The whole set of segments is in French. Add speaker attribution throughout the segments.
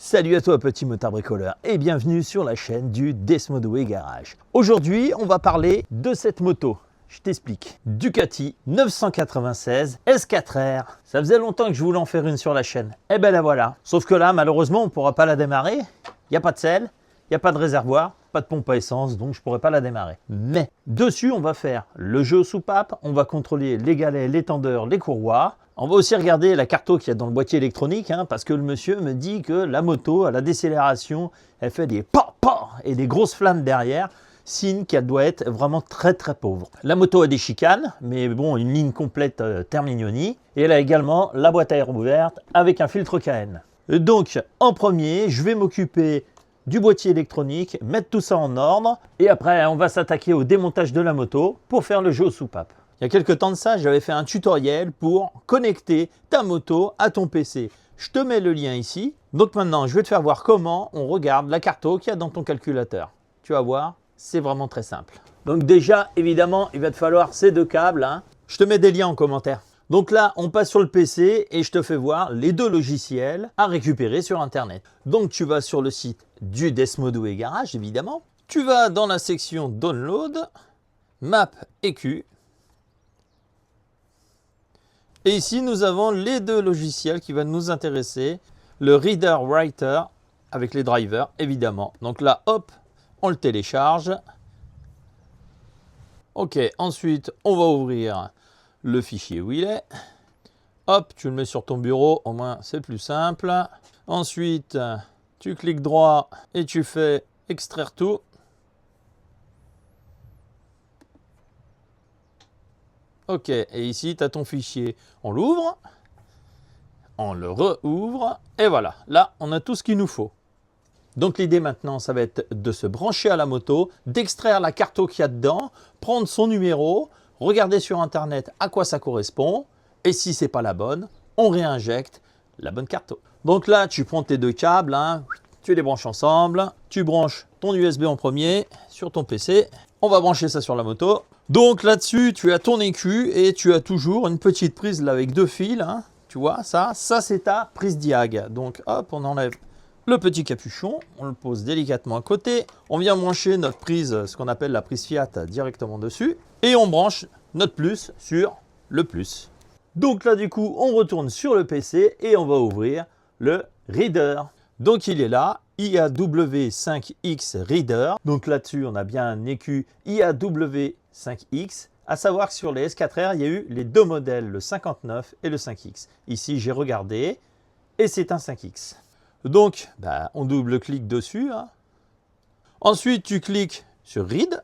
Speaker 1: Salut à toi petit motard bricoleur et bienvenue sur la chaîne du Desmodoué Garage. Aujourd'hui on va parler de cette moto, je t'explique. Ducati 996 S4R. Ça faisait longtemps que je voulais en faire une sur la chaîne. Et ben la voilà. Sauf que là malheureusement on ne pourra pas la démarrer. Il n'y a pas de selle, il n'y a pas de réservoir, pas de pompe à essence, donc je ne pourrai pas la démarrer. Mais dessus on va faire le jeu aux soupapes, on va contrôler les galets, les tendeurs, les courroies. On va aussi regarder la carte qu'il y a dans le boîtier électronique, parce que le monsieur me dit que la moto, à la décélération, elle fait des pa et des grosses flammes derrière, signe qu'elle doit être vraiment très pauvre. La moto a des chicanes, mais bon, une ligne complète Terminioni, et elle a également la boîte à air ouverte avec un filtre KN. Donc, en premier, je vais m'occuper du boîtier électronique, mettre tout ça en ordre, et après, on va s'attaquer au démontage de la moto pour faire le jeu aux soupapes. Il y a quelques temps de ça, j'avais fait un tutoriel pour connecter ta moto à ton PC. Je te mets le lien ici. Donc maintenant, je vais te faire voir comment on regarde la carte qu'il y a dans ton calculateur. Tu vas voir, c'est vraiment très simple. Donc déjà, évidemment, il va te falloir ces deux câbles. Je te mets des liens en commentaire. Donc là, on passe sur le PC et je te fais voir les deux logiciels à récupérer sur Internet. Donc tu vas sur le site du Desmodoué Garage, évidemment. Tu vas dans la section Download, Map EQ. Et ici, nous avons les deux logiciels qui vont nous intéresser. Le Reader Writer avec les drivers, évidemment. Donc là, hop, on le télécharge. Ok, ensuite, on va ouvrir le fichier où il est. Hop, tu le mets sur ton bureau, au moins c'est plus simple. Ensuite, tu cliques droit et tu fais extraire tout. Ok, et ici, tu as ton fichier. On l'ouvre, on le rouvre, et voilà. Là, on a tout ce qu'il nous faut. Donc l'idée maintenant, ça va être de se brancher à la moto, d'extraire la carte qu'il y a dedans, prendre son numéro, regarder sur Internet à quoi ça correspond, et si ce n'est pas la bonne, on réinjecte la bonne carte. Donc là, tu prends tes deux câbles, tu les branches ensemble, tu branches ton USB en premier sur ton PC, on va brancher ça sur la moto. Donc là-dessus, tu as ton écu et tu as toujours une petite prise là avec deux fils. Tu vois, ça c'est ta prise diag. Donc hop, on enlève le petit capuchon, on le pose délicatement à côté. On vient brancher notre prise, ce qu'on appelle la prise Fiat, directement dessus. Et on branche notre plus sur le plus. Donc là du coup, on retourne sur le PC et on va ouvrir le Reader. Donc il est là, IAW5X Reader. Donc là-dessus, on a bien un écu IAW5X. À savoir que sur les S4R, il y a eu les deux modèles, le 59 et le 5X. Ici, j'ai regardé et c'est un 5X. Donc, on double-clique dessus. Ensuite, tu cliques sur Read.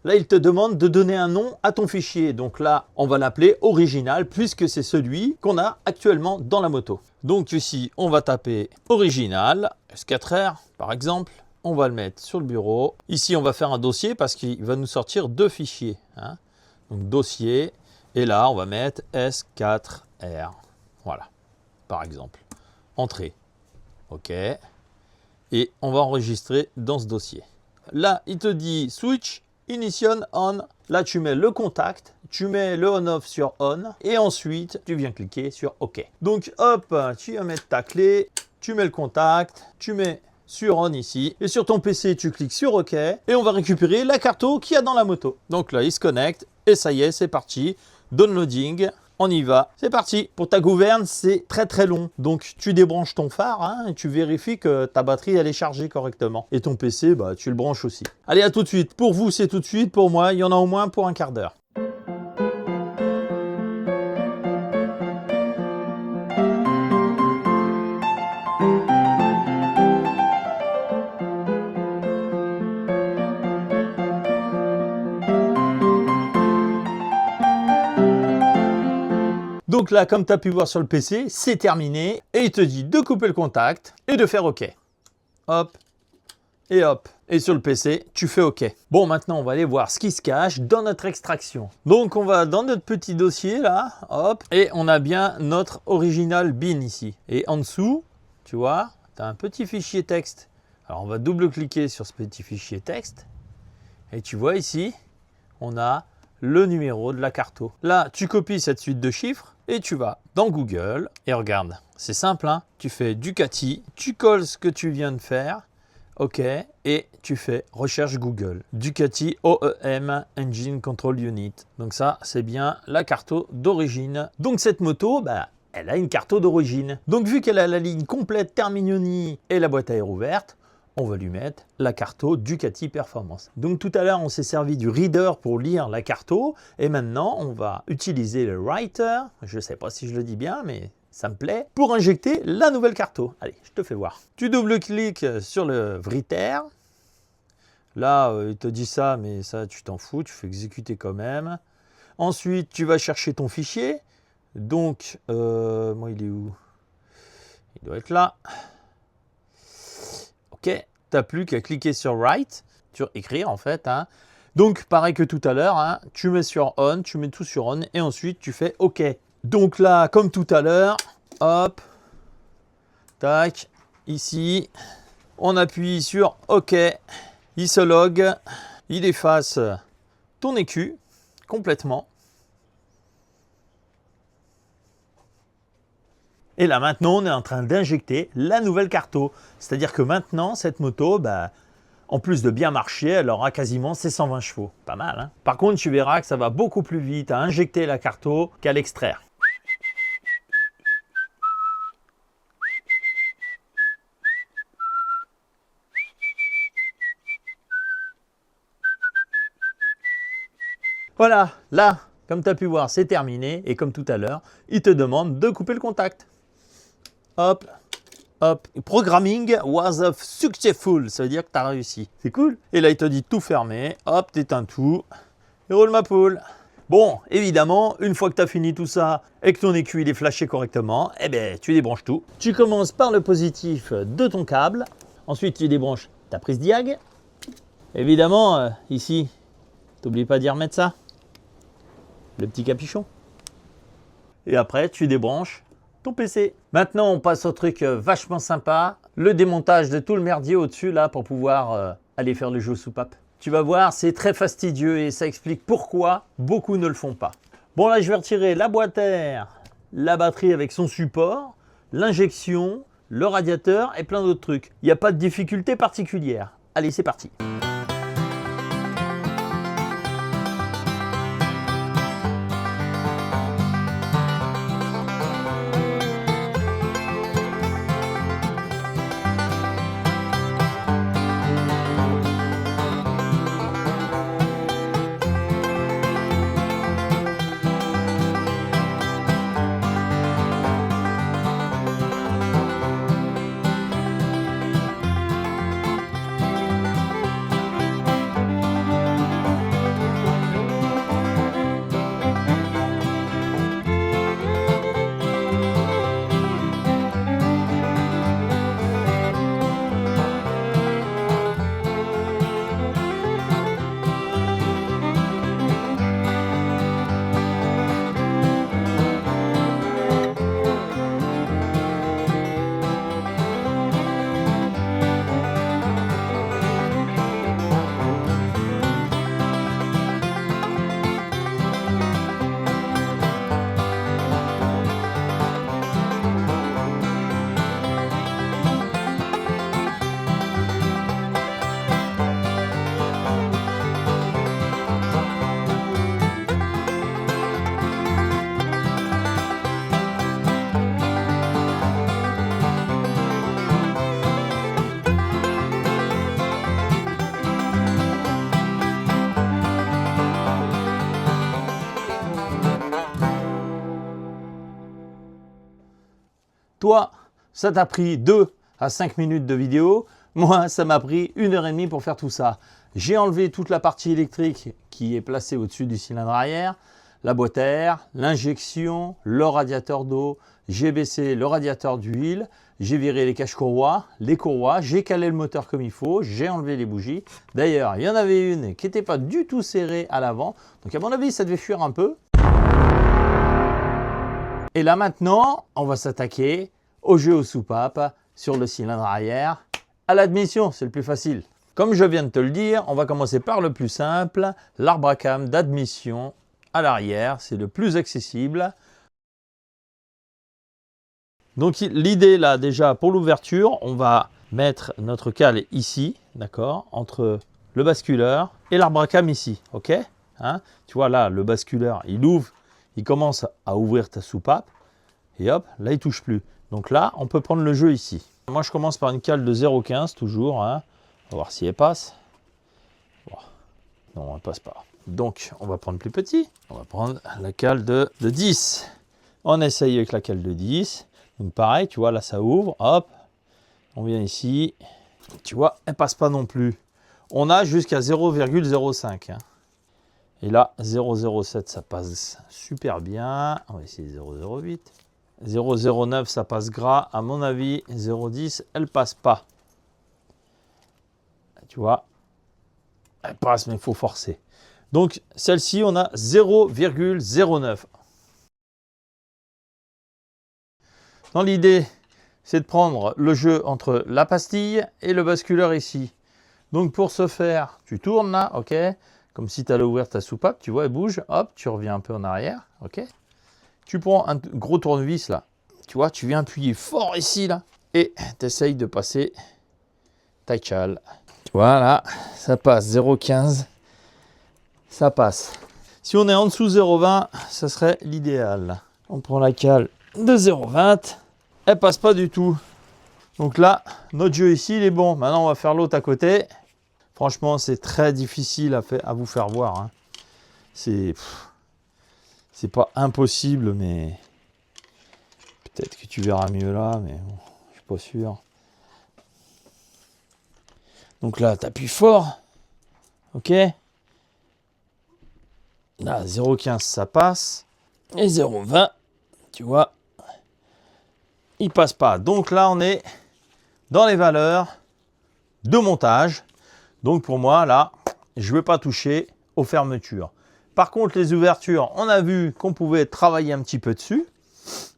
Speaker 1: Là, il te demande de donner un nom à ton fichier. Donc là, on va l'appeler original puisque c'est celui qu'on a actuellement dans la moto. Donc ici, on va taper original, S4R par exemple. On va le mettre sur le bureau. Ici, on va faire un dossier parce qu'il va nous sortir deux fichiers. Donc dossier. Et là, on va mettre S4R. Voilà, par exemple. Entrée. OK. Et on va enregistrer dans ce dossier. Là, il te dit switch. Ignition on, là tu mets le contact, tu mets le on-off sur on et ensuite tu viens cliquer sur OK. Donc hop, tu vas mettre ta clé, tu mets le contact, tu mets sur on ici et sur ton PC tu cliques sur OK et on va récupérer la carte qu'il y a dans la moto. Donc là il se connecte et ça y est, c'est parti, downloading. On y va, c'est parti. Pour ta gouverne, c'est très long. Donc, tu débranches ton phare et tu vérifies que ta batterie, elle est chargée correctement. Et ton PC, tu le branches aussi. Allez, à tout de suite. Pour vous, c'est tout de suite. Pour moi, il y en a au moins pour un quart d'heure. Donc là, comme tu as pu voir sur le PC, c'est terminé. Et il te dit de couper le contact et de faire OK. Hop et hop. Et sur le PC, tu fais OK. Bon, maintenant, on va aller voir ce qui se cache dans notre extraction. Donc, on va dans notre petit dossier là. Hop. Et on a bien notre original bin ici. Et en dessous, tu vois, tu as un petit fichier texte. Alors, on va double-cliquer sur ce petit fichier texte. Et tu vois ici, on a le numéro de la carte. Là, tu copies cette suite de chiffres. et tu vas dans Google et regarde, c'est simple, hein, tu fais Ducati, tu colles ce que tu viens de faire, ok, et tu fais recherche Google. Ducati OEM Engine Control Unit. Donc ça, c'est bien la carto d'origine. Donc cette moto, bah, elle a une carto d'origine. Donc vu qu'elle a la ligne complète Terminioni et la boîte à air ouverte, on va lui mettre la carto Ducati Performance. Donc tout à l'heure, on s'est servi du reader pour lire la carto et maintenant, on va utiliser le writer, je ne sais pas si je le dis bien, mais ça me plaît, pour injecter la nouvelle carto. Allez, je te fais voir. Tu double-cliques sur le writer. Là, il te dit ça, mais ça, tu t'en fous, tu fais exécuter quand même. Ensuite, tu vas chercher ton fichier. Donc, moi, il est où? Il doit être là. Ok, tu n'as plus qu'à cliquer sur Write, sur écrire en fait. Hein. Donc, pareil que tout à l'heure, hein, tu mets sur On, tu mets tout sur On et ensuite tu fais OK. Donc là, comme tout à l'heure, hop, tac, ici, on appuie sur OK, il se log, il efface ton écu complètement. Et là maintenant, on est en train d'injecter la nouvelle carto. C'est-à-dire que maintenant, cette moto, bah, en plus de bien marcher, elle aura quasiment ses 120 chevaux. Pas mal, hein? Par contre, tu verras que ça va beaucoup plus vite à injecter la carto qu'à l'extraire. Voilà, là, comme tu as pu voir, c'est terminé. Et comme tout à l'heure, il te demande de couper le contact. Hop, hop. Programming was successful. Ça veut dire que tu as réussi. C'est cool. Et là, il te dit tout fermer. Hop, t'éteins tout. Et roule ma poule. Bon, évidemment, une fois que tu as fini tout ça et que ton écu il est flashé correctement, eh ben, tu débranches tout. Tu commences par le positif de ton câble. Ensuite, tu débranches ta prise diag. Évidemment, ici, t'oublies pas d'y remettre ça. Le petit capuchon. Et après, tu débranches ton PC. Maintenant, on passe au truc vachement sympa, le démontage de tout le merdier au-dessus là pour pouvoir aller faire le jeu soupape. Tu vas voir, c'est très fastidieux et ça explique pourquoi beaucoup ne le font pas. Bon là, je vais retirer la boîte à air, la batterie avec son support, l'injection, le radiateur et plein d'autres trucs. Il n'y a pas de difficulté particulière. Allez, c'est parti. Toi, ça t'a pris 2 à 5 minutes de vidéo. Moi, ça m'a pris 1h30 pour faire tout ça. J'ai enlevé toute la partie électrique qui est placée au-dessus du cylindre arrière, la boîte à air, l'injection, le radiateur d'eau. J'ai baissé le radiateur d'huile. J'ai viré les caches-courroies, les courroies. J'ai calé le moteur comme il faut. J'ai enlevé les bougies. D'ailleurs, il y en avait une qui n'était pas du tout serrée à l'avant. Donc, à mon avis, ça devait fuir un peu. Et là maintenant, on va s'attaquer au jeu aux soupapes sur le cylindre arrière. À l'admission, c'est le plus facile. Comme je viens de te le dire, on va commencer par le plus simple, l'arbre à cam d'admission à l'arrière. C'est le plus accessible. Donc l'idée là déjà pour l'ouverture, on va mettre notre cale ici, d'accord, entre le basculeur et l'arbre à cam ici, ok, hein, tu vois là, le basculeur, il ouvre, il commence à ouvrir ta soupape, et hop, là il touche plus. Donc là, on peut prendre le jeu ici. Moi je commence par une cale de 0,15 toujours, hein. On va voir si elle passe. Bon. Non, elle passe pas. Donc on va prendre plus petit, on va prendre la cale de 10. On essaye avec la cale de 10. Donc pareil, tu vois, là ça ouvre, hop, on vient ici, tu vois, elle passe pas non plus. On a jusqu'à 0,05. Hein. Et là, 0,07, ça passe super bien. On va essayer 0,08. 0,09, ça passe gras. À mon avis, 0,10, elle passe pas. Tu vois, elle passe, mais il faut forcer. Donc celle-ci, on a 0,09. Dans l'idée, c'est de prendre le jeu entre la pastille et le basculeur ici. Donc pour ce faire, tu tournes là, ok, comme si tu allais ouvrir ta soupape, tu vois, elle bouge, hop, tu reviens un peu en arrière, ok. Tu prends un gros tournevis là, tu vois, tu viens appuyer fort ici là, et tu essayes de passer ta cale. Tu vois là, ça passe 0,15, ça passe. Si on est en dessous 0,20, ça serait l'idéal. On prend la cale de 0,20. Elle passe pas du tout. Donc là, notre jeu ici, il est bon. Maintenant, on va faire l'autre à côté. Franchement, c'est très difficile à vous faire voir. Hein. C'est pas impossible, mais peut-être que tu verras mieux là, mais bon, je suis pas sûr. Donc là, tu appuies fort. Ok. Là, 0,15, ça passe. Et 0,20, tu vois, il passe pas. Donc là, on est dans les valeurs de montage. Donc pour moi, là, je ne vais pas toucher aux fermetures. Par contre, les ouvertures, on a vu qu'on pouvait travailler un petit peu dessus.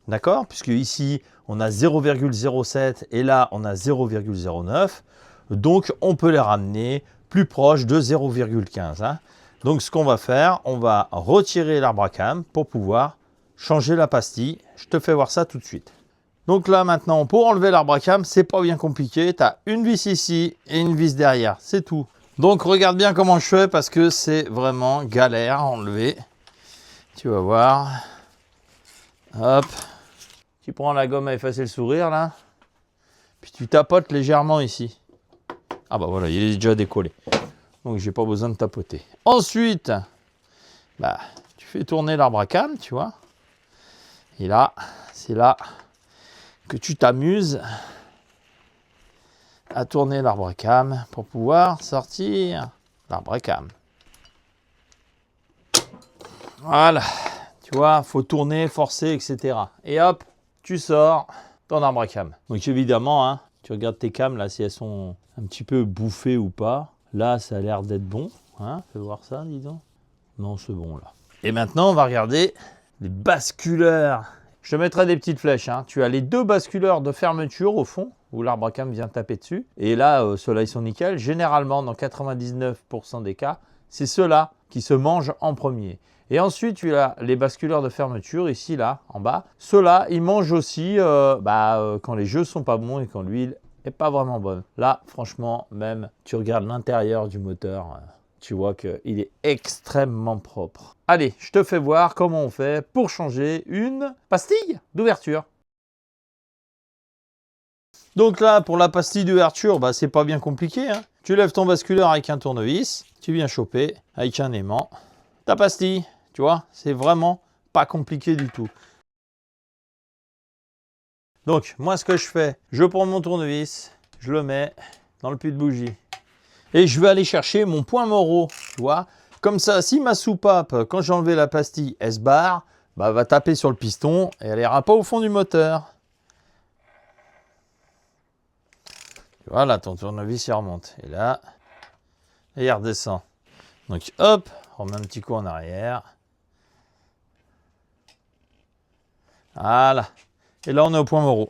Speaker 1: D'accord? Puisque ici, on a 0,07 et là, on a 0,09. Donc, on peut les ramener plus proche de 0,15. Hein. Donc, ce qu'on va faire, on va retirer l'arbre à cam pour pouvoir changer la pastille. Je te fais voir ça tout de suite. Donc là, maintenant, pour enlever l'arbre à cam, c'est pas bien compliqué. Tu as une vis ici et une vis derrière. C'est tout. Donc, regarde bien comment je fais parce que c'est vraiment galère à enlever. Tu vas voir. Hop. Tu prends la gomme à effacer le sourire, là. Puis tu tapotes légèrement ici. Ah bah voilà, il est déjà décollé. Donc, j'ai pas besoin de tapoter. Ensuite, bah, tu fais tourner l'arbre à cam, tu vois. Et là, c'est là que tu t'amuses à tourner l'arbre à cam pour pouvoir sortir l'arbre à cam. Voilà, tu vois, faut tourner, forcer, etc. Et hop, tu sors ton arbre à cam. Donc évidemment, hein, tu regardes tes cams là, si elles sont un petit peu bouffées ou pas. Là, ça a l'air d'être bon. Hein, fais voir ça, dis donc. Non, c'est bon là. Et maintenant, on va regarder les basculeurs. Je te mettrai des petites flèches. Hein. Tu as les deux basculeurs de fermeture au fond, où l'arbre à cam vient taper dessus. Et là, ceux-là, ils sont nickel. Généralement, dans 99% des cas, c'est ceux-là qui se mangent en premier. Et ensuite, tu as les basculeurs de fermeture, ici, là, en bas. Ceux-là, ils mangent aussi quand les jeux sont pas bons et quand l'huile n'est pas vraiment bonne. Là, franchement, même, tu regardes l'intérieur du moteur, tu vois qu'il est extrêmement propre. Allez, je te fais voir comment on fait pour changer une pastille d'ouverture. Donc là, pour la pastille d'ouverture, bah, c'est pas bien compliqué. Hein. Tu lèves ton basculeur avec un tournevis, tu viens choper avec un aimant ta pastille. Tu vois, c'est vraiment pas compliqué du tout. Donc, moi, ce que je fais, je prends mon tournevis, je le mets dans le puits de bougie. Et je vais aller chercher mon point Moreau, tu vois. Comme ça, si ma soupape, quand j'ai enlevé la pastille, elle se barre, bah, elle va taper sur le piston et elle n'ira pas au fond du moteur. Voilà, ton tournevis, il remonte. Et là, et il redescend. Donc, hop, on remet un petit coup en arrière. Voilà. Et là, on est au point Moreau.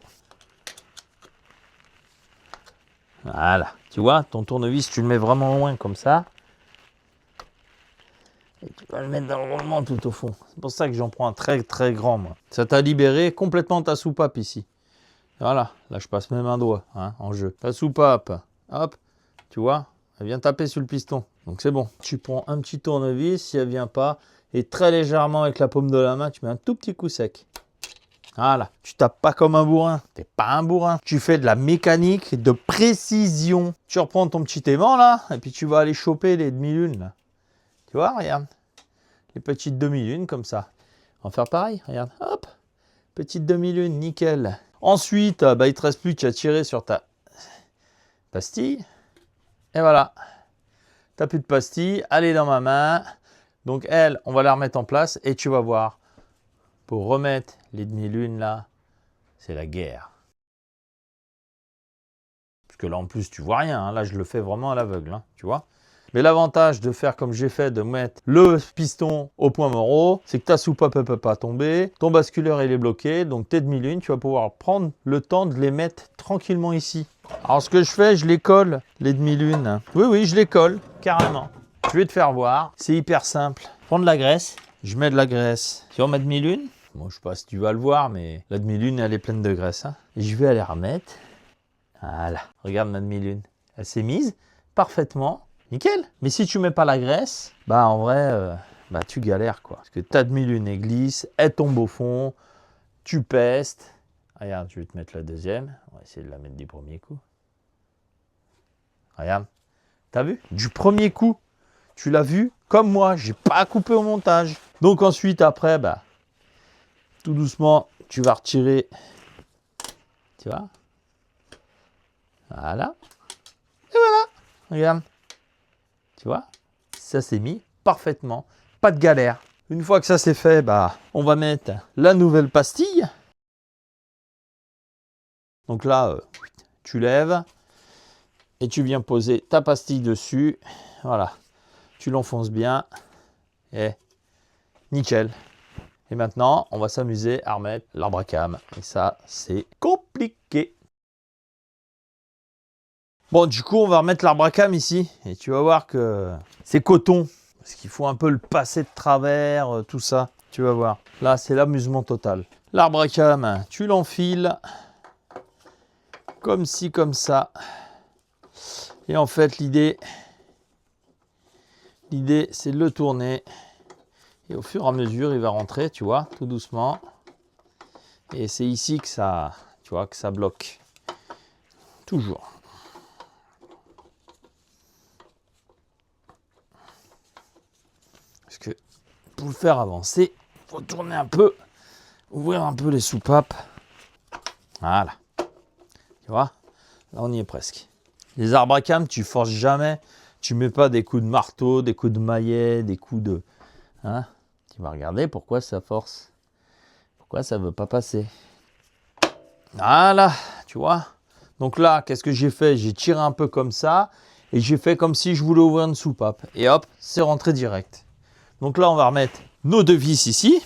Speaker 1: Voilà. Tu vois, ton tournevis, tu le mets vraiment loin comme ça. Et tu vas le mettre dans le roulement tout au fond. C'est pour ça que j'en prends un très très grand, moi. Ça t'a libéré complètement ta soupape ici. Voilà, là je passe même un doigt hein, en jeu. Ta soupape, hop, tu vois, elle vient taper sur le piston. Donc c'est bon. Tu prends un petit tournevis si elle vient pas. Et très légèrement avec la paume de la main, tu mets un tout petit coup sec. Voilà, tu tapes pas comme un bourrin. T'es pas un bourrin. Tu fais de la mécanique de précision. Tu reprends ton petit aimant là, et puis tu vas aller choper les demi-lunes là. Tu vois, regarde. Les petites demi-lunes comme ça. On va faire pareil, regarde. Hop, petite demi-lune, nickel. Ensuite, il ne te reste plus qu'à tirer sur ta pastille. Et voilà. Tu n'as plus de pastille. Elle est dans ma main. Donc elle, on va la remettre en place. Et tu vas voir, pour remettre les demi-lunes là, c'est la guerre. Parce que là, en plus, tu vois rien. Hein. Là, je le fais vraiment à l'aveugle. Hein, tu vois. Mais l'avantage de faire comme j'ai fait, de mettre le piston au point mort, c'est que ta soupape ne peut pas tomber, ton basculeur il est bloqué, donc tes demi-lunes, tu vas pouvoir prendre le temps de les mettre tranquillement ici. Alors ce que je fais, je les colle, les demi-lunes. Oui, je les colle, carrément. Je vais te faire voir, c'est hyper simple. Prends de la graisse, je mets de la graisse sur ma demi-lune. Bon, je ne sais pas si tu vas le voir, mais la demi-lune, elle est pleine de graisse. Hein. Et je vais aller remettre. Voilà, regarde ma demi-lune. Elle s'est mise parfaitement. Nickel. Mais si tu mets pas la graisse, bah en vrai, tu galères quoi. Parce que ta demi-lune elle glisse, elle tombe au fond, tu pestes. Regarde, je vais te mettre la deuxième. On va essayer de la mettre du premier coup. Regarde. T'as vu? Du premier coup. Tu l'as vu? Comme moi, j'ai pas coupé au montage. Donc ensuite, après, tout doucement, tu vas retirer. Tu vois? Voilà. Et voilà. Regarde. Tu vois, ça s'est mis parfaitement, pas de galère. Une fois que ça c'est fait, on va mettre la nouvelle pastille. Donc là, tu lèves et tu viens poser ta pastille dessus. Voilà, tu l'enfonces bien et nickel. Et maintenant, on va s'amuser à remettre l'arbre à cam. Et ça, c'est compliqué. Bon, du coup, on va remettre l'arbre à cam ici. Et tu vas voir que c'est coton. Parce qu'il faut un peu le passer de travers, tout ça. Tu vas voir. Là, c'est l'amusement total. L'arbre à cam, tu l'enfiles. Comme ci, comme ça. Et en fait, l'idée, c'est de le tourner. Et au fur et à mesure, il va rentrer, tu vois, tout doucement. Et c'est ici que ça, tu vois, que ça bloque. Toujours. Parce que pour le faire avancer, il faut tourner un peu, ouvrir un peu les soupapes. Voilà. Tu vois, là on y est presque. Les arbres à cam, tu forces jamais. Tu mets pas des coups de marteau, des coups de maillet, des coups de... Hein, tu vas regarder pourquoi ça force. Pourquoi ça ne veut pas passer. Voilà, tu vois. Donc là, qu'est-ce que j'ai fait? J'ai tiré un peu comme ça. Et j'ai fait comme si je voulais ouvrir une soupape. Et hop, c'est rentré direct. Donc là, on va remettre nos deux vis ici.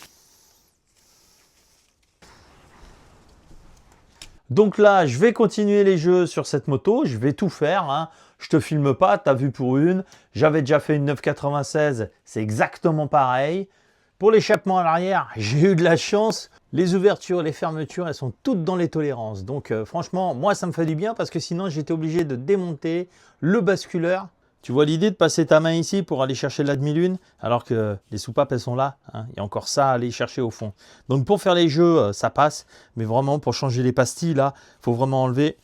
Speaker 1: Donc là, je vais continuer les jeux sur cette moto. Je vais tout faire. Hein. Je te filme pas, tu as vu pour une. J'avais déjà fait une 996. C'est exactement pareil. Pour l'échappement à l'arrière, j'ai eu de la chance. Les ouvertures, les fermetures, elles sont toutes dans les tolérances. Donc franchement, moi, ça me fait du bien parce que sinon, j'étais obligé de démonter le basculeur. Tu vois l'idée de passer ta main ici pour aller chercher la demi-lune, alors que les soupapes, elles sont là. Hein. Il y a encore ça à aller chercher au fond. Donc pour faire les jeux, ça passe. Mais vraiment, pour changer les pastilles, là, il faut vraiment enlever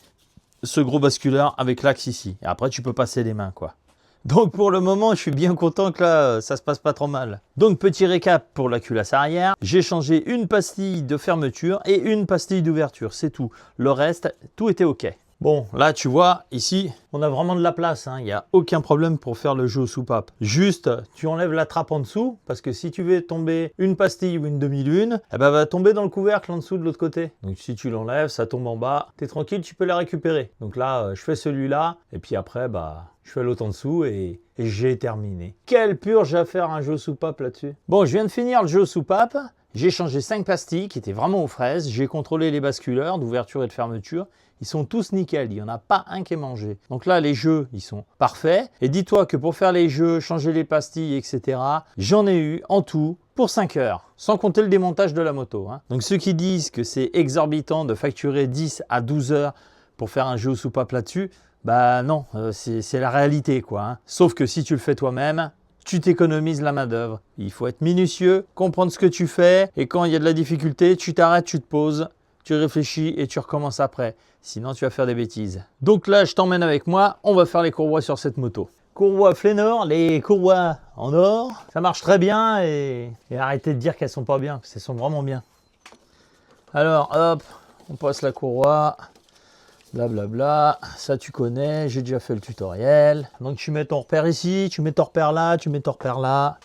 Speaker 1: ce gros basculeur avec l'axe ici. Et après, tu peux passer les mains, quoi. Donc pour le moment, je suis bien content que là, ça se passe pas trop mal. Donc petit récap pour la culasse arrière. J'ai changé une pastille de fermeture et une pastille d'ouverture. C'est tout. Le reste, tout était OK. Bon, là, tu vois, ici, on a vraiment de la place. Hein. Il n'y a aucun problème pour faire le jeu aux soupapes. Juste, tu enlèves la trappe en dessous, parce que si tu veux tomber une pastille ou une demi-lune, elle va tomber dans le couvercle en dessous de l'autre côté. Donc si tu l'enlèves, ça tombe en bas. Tu es tranquille, tu peux la récupérer. Donc là, je fais celui-là, et puis après, je fais l'autre en dessous, et j'ai terminé. Quelle purge à faire un jeu aux soupapes là-dessus. Bon, je viens de finir le jeu aux soupapes. J'ai changé 5 pastilles qui étaient vraiment aux fraises. J'ai contrôlé les basculeurs d'ouverture et de fermeture. Ils sont tous nickel, il n'y en a pas un qui est mangé. Donc là, les jeux, ils sont parfaits. Et dis-toi que pour faire les jeux, changer les pastilles, etc., j'en ai eu en tout pour 5 heures, sans compter le démontage de la moto. Hein. Donc ceux qui disent que c'est exorbitant de facturer 10 à 12 heures pour faire un jeu aux soupapes là-dessus, bah non, c'est la réalité quoi. Hein. Sauf que si tu le fais toi-même, tu t'économises la main-d'œuvre. Il faut être minutieux, comprendre ce que tu fais, et quand il y a de la difficulté, tu t'arrêtes, tu te poses, tu réfléchis et tu recommences après. Sinon, tu vas faire des bêtises. Donc là, je t'emmène avec moi, on va faire les courroies sur cette moto. Courroies Flénor, les courroies en or, ça marche très bien et arrêtez de dire qu'elles sont pas bien, parce qu'elles sont vraiment bien. Alors, hop, on passe la courroie. Blablabla, ça tu connais, j'ai déjà fait le tutoriel. Donc tu mets ton repère ici, tu mets ton repère là, tu mets ton repère là.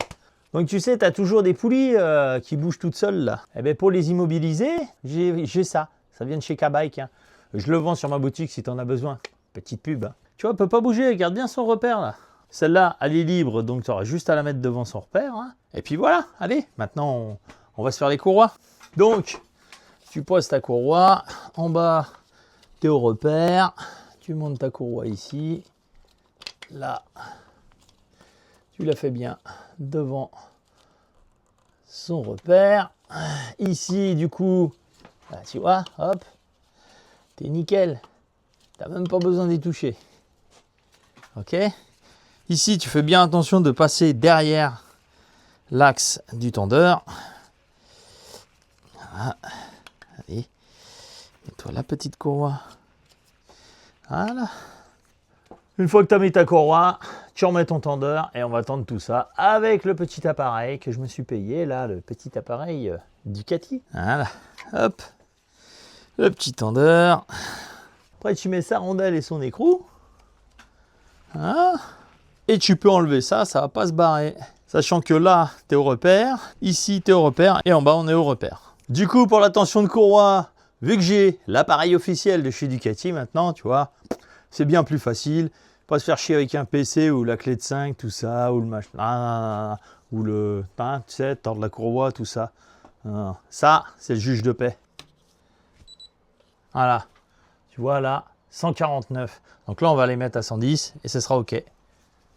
Speaker 1: Donc tu sais, tu as toujours des poulies qui bougent toutes seules là. Et bien pour les immobiliser, j'ai ça. Ça vient de chez K-Bike. Hein. Je le vends sur ma boutique si tu en as besoin. Petite pub. Hein. Tu vois, elle peut pas bouger, regarde bien son repère là. Celle-là, elle est libre, donc tu auras juste à la mettre devant son repère. Hein. Et puis voilà, allez, maintenant on va se faire les courroies. Donc, tu poses ta courroie en bas. Au repère, tu montes ta courroie ici, là, tu la fais bien devant son repère, ici du coup, là, tu vois, hop, t'es nickel, t'as même pas besoin d'y toucher, ok. Ici tu fais bien attention de passer derrière l'axe du tendeur, voilà. Allez. Et toi la petite courroie. Voilà. Une fois que tu as mis ta courroie, tu remets ton tendeur et on va tendre tout ça avec le petit appareil que je me suis payé là, le petit appareil Ducati. Voilà. Hop. Le petit tendeur. Après tu mets sa rondelle et son écrou. Voilà. Et tu peux enlever ça, ça va pas se barrer. Sachant que là, tu es au repère, ici tu es au repère et en bas on est au repère. Du coup, pour la tension de courroie, vu que j'ai l'appareil officiel de chez Ducati maintenant, tu vois, c'est bien plus facile. Pas se faire chier avec un PC ou la clé de 5, tout ça, ou le machin, ou le, hein, tu sais, tordre la courroie, tout ça. Ça, c'est le juge de paix. Voilà. Tu vois là, 149. Donc là, on va les mettre à 110 et ce sera OK.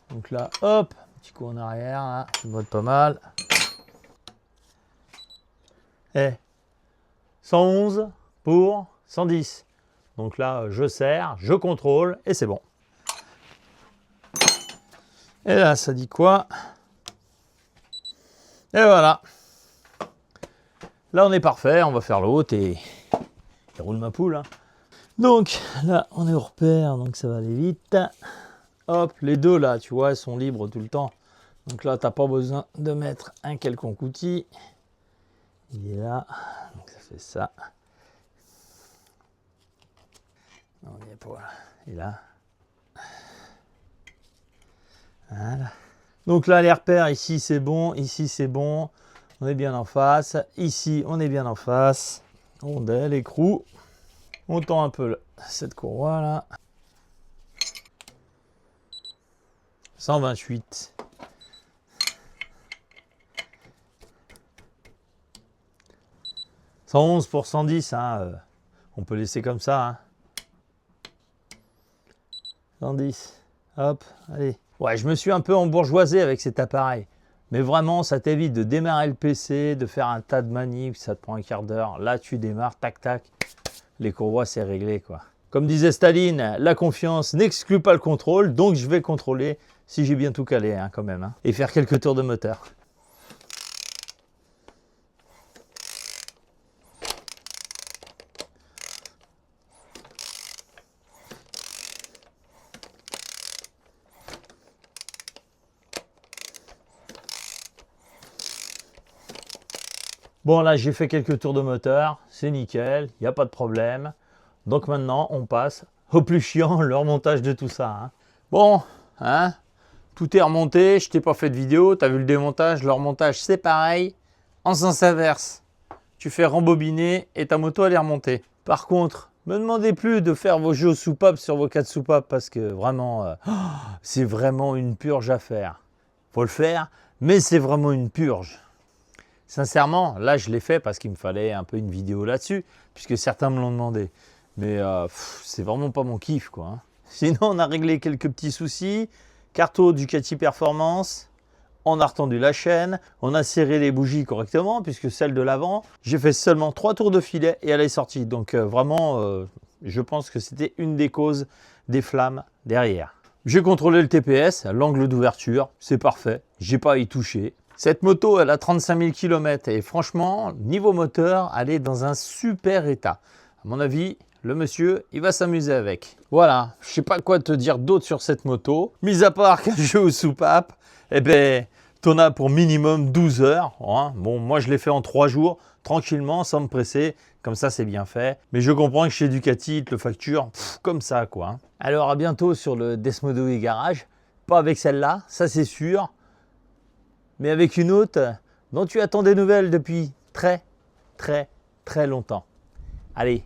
Speaker 1: Donc là, hop, petit coup en arrière, là, ça doit être pas mal. Et 111 pour 110. Donc là, je serre, je contrôle et c'est bon. Et là, ça dit quoi? Et voilà. Là, on est parfait. On va faire l'autre et roule ma poule. Hein. Donc là, on est au repère, donc ça va aller vite. Hop, les deux là, tu vois, elles sont libres tout le temps. Donc là, tu n'as pas besoin de mettre un quelconque outil. Il est là, donc ça fait ça. On y est pas. Et là. Voilà. Donc là, les repères, ici c'est bon, ici c'est bon. On est bien en face. Ici, on est bien en face. Rondelle, écrou. On tend un peu cette courroie là. 128. « 111 pour 110, hein, on peut laisser comme ça. Hein. 110, hop, allez. Ouais, je me suis un peu embourgeoisé avec cet appareil. Mais vraiment, ça t'évite de démarrer le PC, de faire un tas de manips, ça te prend un quart d'heure. Là, tu démarres, tac, tac. Les courroies, c'est réglé, quoi. Comme disait Staline, la confiance n'exclut pas le contrôle, donc je vais contrôler si j'ai bien tout calé, hein, quand même. Hein, et faire quelques tours de moteur. Bon, là, j'ai fait quelques tours de moteur, c'est nickel, il n'y a pas de problème. Donc maintenant, on passe au plus chiant, le remontage de tout ça. Hein. Bon, hein, tout est remonté, je t'ai pas fait de vidéo, tu as vu le démontage, le remontage, c'est pareil, en sens inverse. Tu fais rembobiner et ta moto, elle est remontée. Par contre, me demandez plus de faire vos jeux aux soupapes sur vos 4 soupapes parce que vraiment, c'est vraiment une purge à faire. Faut le faire, mais c'est vraiment une purge. Sincèrement, là, je l'ai fait parce qu'il me fallait un peu une vidéo là-dessus, puisque certains me l'ont demandé. Mais c'est vraiment pas mon kiff, quoi. Hein. Sinon, on a réglé quelques petits soucis. Carto Ducati Performance, on a retendu la chaîne, on a serré les bougies correctement puisque celle de l'avant, j'ai fait seulement 3 tours de filet et elle est sortie. Donc vraiment, je pense que c'était une des causes des flammes derrière. J'ai contrôlé le TPS, l'angle d'ouverture, c'est parfait, j'ai pas à y toucher. Cette moto, elle a 35 000 km et franchement, niveau moteur, elle est dans un super état. À mon avis, le monsieur, il va s'amuser avec. Voilà, je sais pas quoi te dire d'autre sur cette moto. Mis à part qu'un jeu aux soupapes, eh ben, t'en as pour minimum 12 heures. Hein. Bon, moi, je l'ai fait en 3 jours, tranquillement, sans me presser. Comme ça, c'est bien fait. Mais je comprends que chez Ducati, ils te le facturent comme ça, quoi. Hein. Alors, à bientôt sur le Desmodoi Garage. Pas avec celle-là, ça c'est sûr. Mais avec une autre dont tu attends des nouvelles depuis très longtemps. Allez,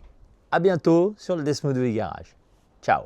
Speaker 1: à bientôt sur le Desmodoi Garage. Ciao.